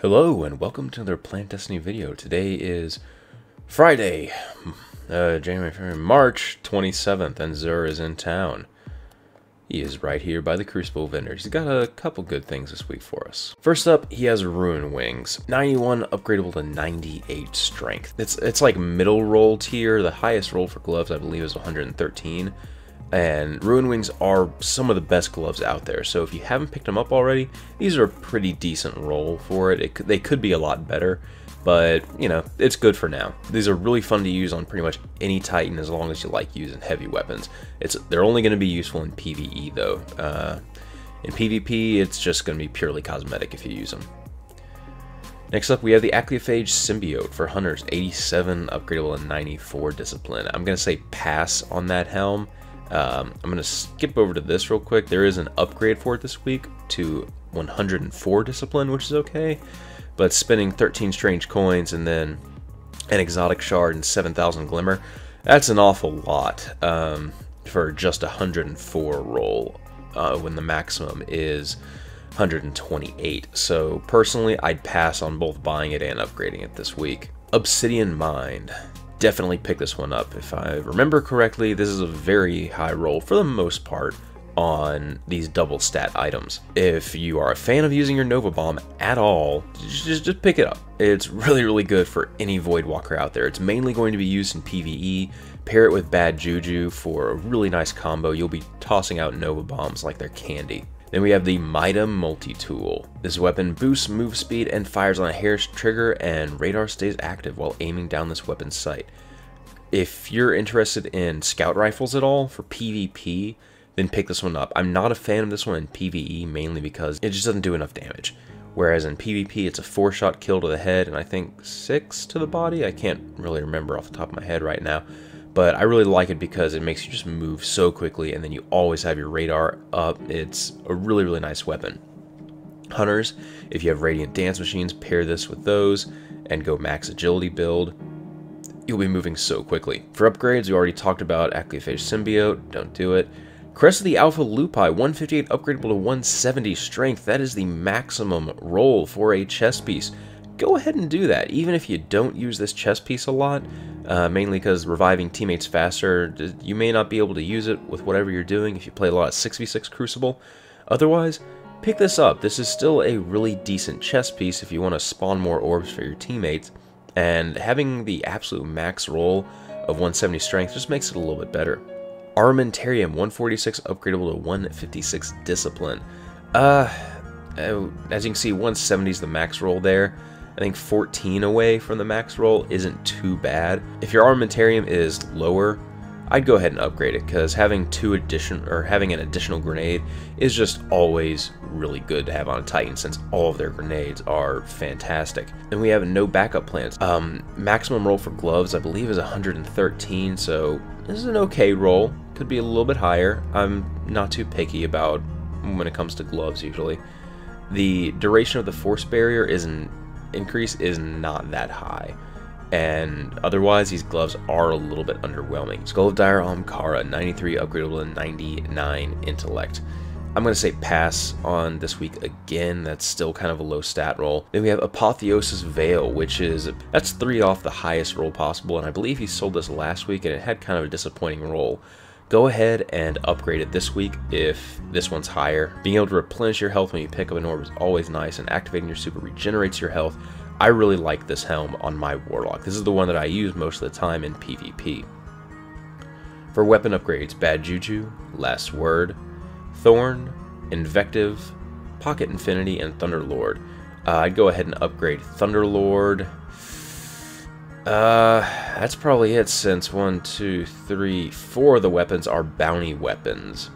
Hello and welcome to another Planet Destiny video. Today is Friday, March 27th, and Xur is in town. He is right here by the Crucible vendors. He's got a couple good things this week for us. First up, he has Ruin Wings. 91 upgradable to 98 strength. It's like middle roll tier. The highest roll for gloves I believe is 113. And Ruin Wings are some of the best gloves out there, so if you haven't picked them up already, these are a pretty decent roll for it. They could be a lot better, but, you know, it's good for now. These are really fun to use on pretty much any Titan as long as you like using heavy weapons. They're only going to be useful in PvE, though. In PvP, it's just going to be purely cosmetic if you use them. Next up, we have the Acleophage Symbiote for Hunters, 87 upgradable and 94 discipline. I'm going to say pass on that helm. I'm going to skip over to this real quick. There is an upgrade for it this week to 104 discipline, which is okay, but spending 13 strange coins and then an exotic shard and 7,000 glimmer, that's an awful lot for just 104 roll when the maximum is 128. So personally, I'd pass on both buying it and upgrading it this week. Obsidian Mind. Definitely pick this one up. If I remember correctly, this is a very high roll for the most part on these double stat items. If you are a fan of using your Nova Bomb at all, just pick it up. It's really good for any Void Walker out there. It's mainly going to be used in PvE. Pair it with Bad Juju for a really nice combo. You'll be tossing out Nova Bombs like they're candy. Then we have the Mida Multi-Tool. This weapon boosts move speed and fires on a hair's trigger, and radar stays active while aiming down this weapon's sight. If you're interested in scout rifles at all for PvP, then pick this one up. I'm not a fan of this one in PvE, mainly because it just doesn't do enough damage. Whereas in PvP, it's a 4-shot kill to the head, and I think 6 to the body. I can't really remember off the top of my head right now. But I really like it because it makes you just move so quickly, and then you always have your radar up. It's a really nice weapon. Hunters, if you have Radiant Dance Machines, pair this with those and go max agility build. You'll be moving so quickly. For upgrades, we already talked about Acleophage Symbiote. Don't do it. Crest of the Alpha Lupi, 158 upgradable to 170 strength. That is the maximum roll for a chest piece. Go ahead and do that, even if you don't use this chest piece a lot, mainly because reviving teammates faster, you may not be able to use it with whatever you're doing if you play a lot of 6v6 Crucible. Otherwise, pick this up. This is still a really decent chest piece if you want to spawn more orbs for your teammates, and having the absolute max roll of 170 strength just makes it a little bit better. Armamentarium, 146 upgradable to 156 discipline. As you can see, 170 is the max roll there. I think 14 away from the max roll isn't too bad. If your armamentarium is lower, I'd go ahead and upgrade it, because having an additional grenade is just always really good to have on a Titan, since all of their grenades are fantastic. And we have no backup plans. Maximum roll for gloves I believe is 113, so this is an okay roll. Could be a little bit higher. I'm not too picky about when it comes to gloves usually. The duration of the force barrier increase is not that high, and otherwise these gloves are a little bit underwhelming. Skull of Dire Ahamkara, 93 upgradable and 99 intellect. I'm going to say pass on this week again. That's still kind of a low stat roll. Then we have Apotheosis Veil, that's 3 off the highest roll possible, and I believe he sold this last week and it had kind of a disappointing roll. Go ahead and upgrade it this week if this one's higher. Being able to replenish your health when you pick up an orb is always nice, and activating your super regenerates your health. I really like this helm on my Warlock. This is the one that I use most of the time in PvP. For weapon upgrades, Bad Juju, Last Word, Thorn, Invective, Pocket Infinity, and Thunderlord. I'd go ahead and upgrade Thunderlord. That's probably it, since 1, 2, 3, 4 of the weapons are bounty weapons.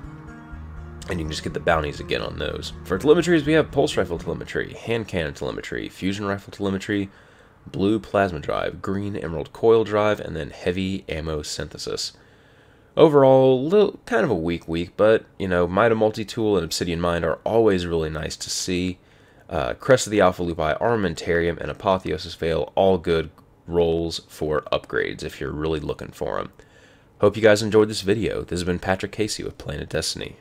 And you can just get the bounties again on those. For telemetries, we have Pulse Rifle Telemetry, Hand Cannon Telemetry, Fusion Rifle Telemetry, Blue Plasma Drive, Green Emerald Coil Drive, and then Heavy Ammo Synthesis. Overall, kind of a weak week, but, you know, Mida Multi-Tool and Obsidian Mind are always really nice to see. Crest of the Alpha Lupi, Armamentarium, and Apotheosis Veil, all good rolls for upgrades if you're really looking for them. Hope you guys enjoyed this video. This has been Patrick Casey with Planet Destiny.